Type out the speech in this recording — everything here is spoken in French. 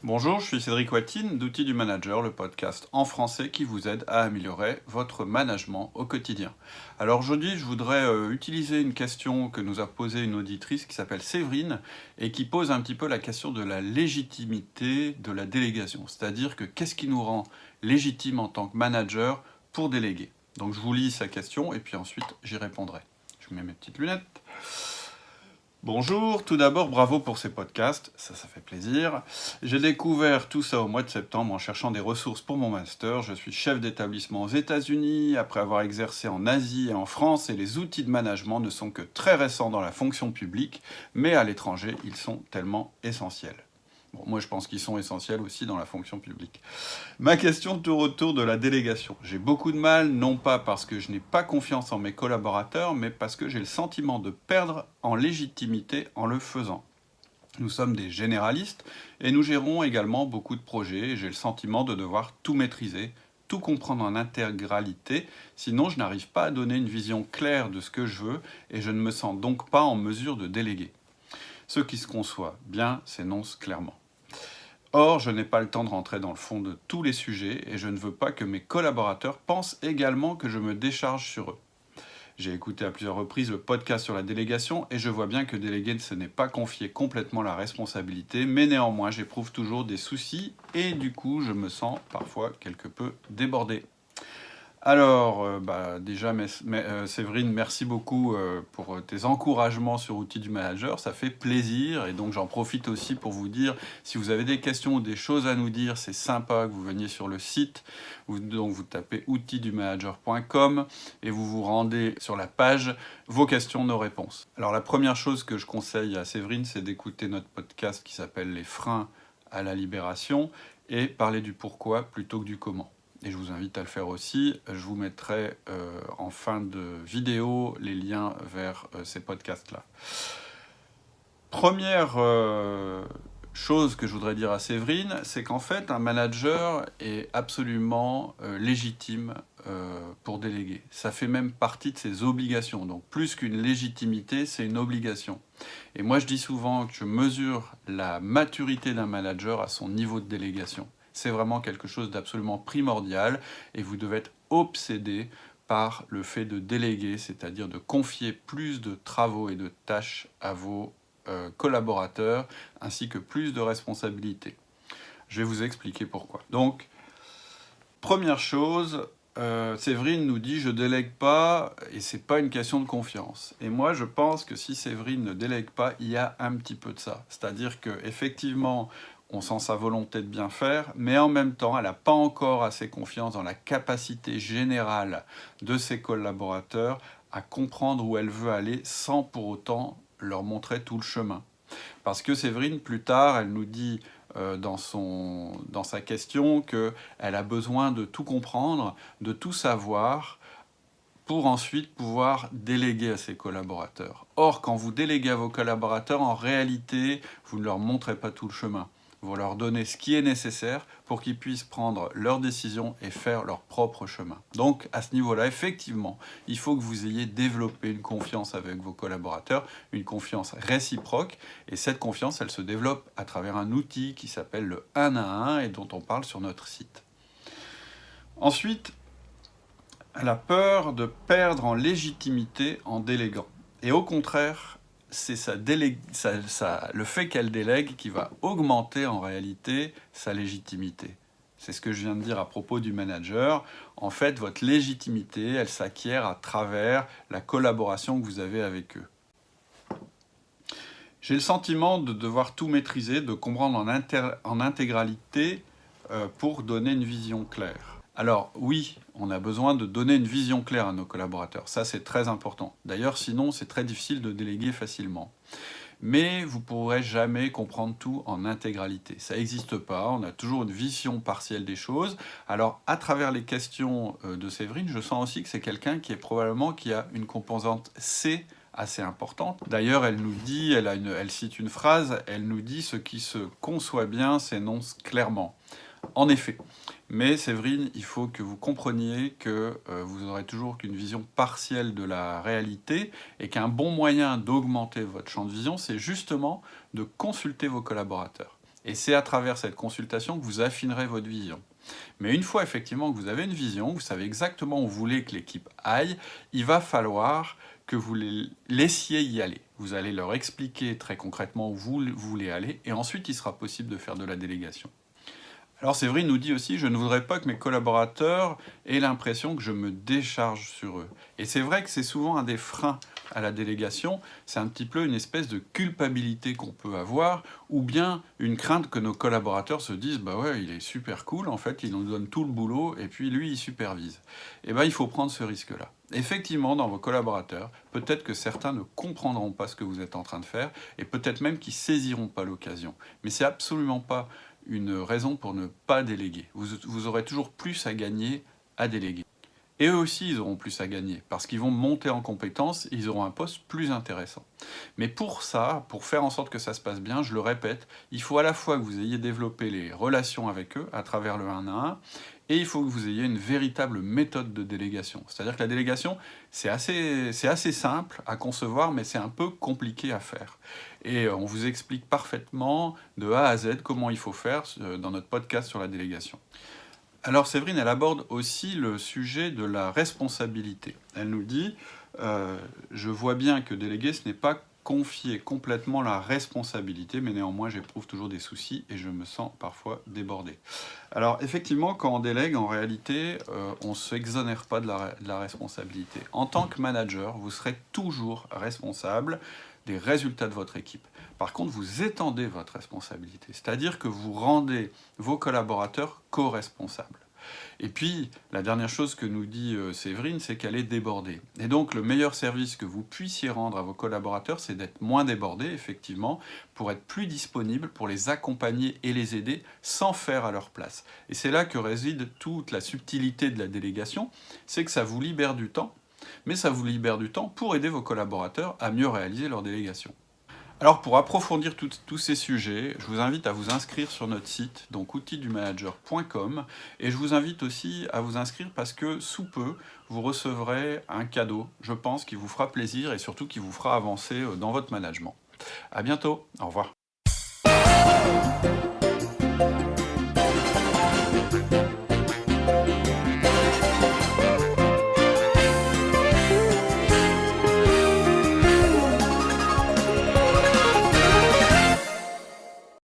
Bonjour, je suis Cédric Watine d'Outils du Manager, le podcast en français qui vous aide à améliorer votre management au quotidien. Alors aujourd'hui, je voudrais utiliser une question que nous a posée une auditrice qui s'appelle Séverine et qui pose un petit peu la question de la légitimité de la délégation. C'est-à-dire que qu'est-ce qui nous rend légitime en tant que manager pour déléguer? Donc je vous lis sa question et puis ensuite j'y répondrai. Je mets mes petites lunettes. Bonjour, tout d'abord bravo pour ces podcasts, ça fait plaisir. J'ai découvert tout ça au mois de septembre en cherchant des ressources pour mon master. Je suis chef d'établissement aux États-Unis, après avoir exercé en Asie et en France, et les outils de management ne sont que très récents dans la fonction publique, mais à l'étranger, ils sont tellement essentiels. Bon, moi je pense qu'ils sont essentiels aussi dans la fonction publique. Ma question tourne autour de la délégation. J'ai beaucoup de mal, non pas parce que je n'ai pas confiance en mes collaborateurs, mais parce que j'ai le sentiment de perdre en légitimité en le faisant. Nous sommes des généralistes et nous gérons également beaucoup de projets et j'ai le sentiment de devoir tout maîtriser, tout comprendre en intégralité, sinon je n'arrive pas à donner une vision claire de ce que je veux et je ne me sens donc pas en mesure de déléguer. Ce qui se conçoit bien s'énonce clairement. Or, je n'ai pas le temps de rentrer dans le fond de tous les sujets et je ne veux pas que mes collaborateurs pensent également que je me décharge sur eux. J'ai écouté à plusieurs reprises le podcast sur la délégation et je vois bien que déléguer ce n'est pas confier complètement la responsabilité, mais néanmoins j'éprouve toujours des soucis et du coup je me sens parfois quelque peu débordé. Alors, déjà, Séverine, merci beaucoup pour tes encouragements sur Outils du Manager, ça fait plaisir. Et donc, j'en profite aussi pour vous dire, si vous avez des questions ou des choses à nous dire, c'est sympa que vous veniez sur le site. Donc, vous tapez outildumanager.com et vous vous rendez sur la page « Vos questions, nos réponses ». Alors, la première chose que je conseille à Séverine, c'est d'écouter notre podcast qui s'appelle « Les freins à la libération » et parler du pourquoi plutôt que du comment. Et je vous invite à le faire aussi. Je vous mettrai en fin de vidéo les liens vers ces podcasts-là. Première chose que je voudrais dire à Séverine, c'est qu'en fait, un manager est absolument légitime pour déléguer. Ça fait même partie de ses obligations. Donc plus qu'une légitimité, c'est une obligation. Et moi, je dis souvent que je mesure la maturité d'un manager à son niveau de délégation. C'est vraiment quelque chose d'absolument primordial et vous devez être obsédé par le fait de déléguer, c'est-à-dire de confier plus de travaux et de tâches à vos collaborateurs, ainsi que plus de responsabilités. Je vais vous expliquer pourquoi. Donc, première chose, Séverine nous dit « je délègue pas » et c'est pas une question de confiance. Et moi, je pense que si Séverine ne délègue pas, il y a un petit peu de ça. C'est-à-dire qu'effectivement, on sent sa volonté de bien faire, mais en même temps, elle n'a pas encore assez confiance dans la capacité générale de ses collaborateurs à comprendre où elle veut aller sans pour autant leur montrer tout le chemin. Parce que Séverine, plus tard, elle nous dit dans sa question qu'elle a besoin de tout comprendre, de tout savoir, pour ensuite pouvoir déléguer à ses collaborateurs. Or, quand vous déléguez à vos collaborateurs, en réalité, vous ne leur montrez pas tout le chemin. Vous leur donnez ce qui est nécessaire pour qu'ils puissent prendre leurs décisions et faire leur propre chemin. Donc, à ce niveau-là, effectivement, il faut que vous ayez développé une confiance avec vos collaborateurs, une confiance réciproque, et cette confiance, elle se développe à travers un outil qui s'appelle le 1 à 1 et dont on parle sur notre site. Ensuite, elle a peur de perdre en légitimité en déléguant. Et au contraire, c'est le fait qu'elle délègue qui va augmenter en réalité sa légitimité. C'est ce que je viens de dire à propos du manager. En fait, votre légitimité, elle s'acquiert à travers la collaboration que vous avez avec eux. J'ai le sentiment de devoir tout maîtriser, de comprendre en intégralité pour donner une vision claire. Alors oui, on a besoin de donner une vision claire à nos collaborateurs. Ça, c'est très important. D'ailleurs, sinon, c'est très difficile de déléguer facilement. Mais vous ne pourrez jamais comprendre tout en intégralité. Ça n'existe pas, on a toujours une vision partielle des choses. Alors, à travers les questions de Séverine, je sens aussi que c'est quelqu'un qui a une composante C assez importante. D'ailleurs, elle nous dit, elle cite une phrase, elle nous dit « ce qui se conçoit bien s'énonce clairement ». En effet, mais Séverine, il faut que vous compreniez que vous n'aurez toujours qu'une vision partielle de la réalité et qu'un bon moyen d'augmenter votre champ de vision, c'est justement de consulter vos collaborateurs. Et c'est à travers cette consultation que vous affinerez votre vision. Mais une fois effectivement que vous avez une vision, vous savez exactement où vous voulez que l'équipe aille, il va falloir que vous les laissiez y aller. Vous allez leur expliquer très concrètement où vous voulez aller, et ensuite il sera possible de faire de la délégation. Alors Séverine nous dit aussi, je ne voudrais pas que mes collaborateurs aient l'impression que je me décharge sur eux. Et c'est vrai que c'est souvent un des freins à la délégation, c'est un petit peu une espèce de culpabilité qu'on peut avoir, ou bien une crainte que nos collaborateurs se disent, bah ouais, il est super cool, en fait, il nous donne tout le boulot, et puis lui, il supervise. Et ben, il faut prendre ce risque-là. Effectivement, dans vos collaborateurs, peut-être que certains ne comprendront pas ce que vous êtes en train de faire, et peut-être même qu'ils saisiront pas l'occasion. Mais c'est absolument pas une raison pour ne pas déléguer. Vous aurez toujours plus à gagner à déléguer. Et eux aussi, ils auront plus à gagner, parce qu'ils vont monter en compétences, et ils auront un poste plus intéressant. Mais pour ça, pour faire en sorte que ça se passe bien, je le répète, il faut à la fois que vous ayez développé les relations avec eux, à travers le 1 à 1, et il faut que vous ayez une véritable méthode de délégation. C'est-à-dire que la délégation, c'est assez simple à concevoir, mais c'est un peu compliqué à faire. Et on vous explique parfaitement, de A à Z, comment il faut faire dans notre podcast sur la délégation. Alors Séverine, elle aborde aussi le sujet de la responsabilité. Elle nous dit je vois bien que déléguer, ce n'est pas confier complètement la responsabilité, mais néanmoins j'éprouve toujours des soucis et je me sens parfois débordé. » Alors effectivement, quand on délègue, en réalité, on ne s'exonère pas de la responsabilité. En tant que manager, vous serez toujours responsable des résultats de votre équipe. Par contre, vous étendez votre responsabilité, c'est-à-dire que vous rendez vos collaborateurs co-responsables. Et puis, la dernière chose que nous dit Séverine, c'est qu'elle est débordée. Et donc, le meilleur service que vous puissiez rendre à vos collaborateurs, c'est d'être moins débordé, effectivement, pour être plus disponible, pour les accompagner et les aider, sans faire à leur place. Et c'est là que réside toute la subtilité de la délégation, c'est que ça vous libère du temps, mais ça vous libère du temps pour aider vos collaborateurs à mieux réaliser leur délégation. Alors pour approfondir tous ces sujets, je vous invite à vous inscrire sur notre site, donc outildumanager.com, et je vous invite aussi à vous inscrire parce que sous peu, vous recevrez un cadeau, je pense, qui vous fera plaisir et surtout qui vous fera avancer dans votre management. À bientôt, au revoir.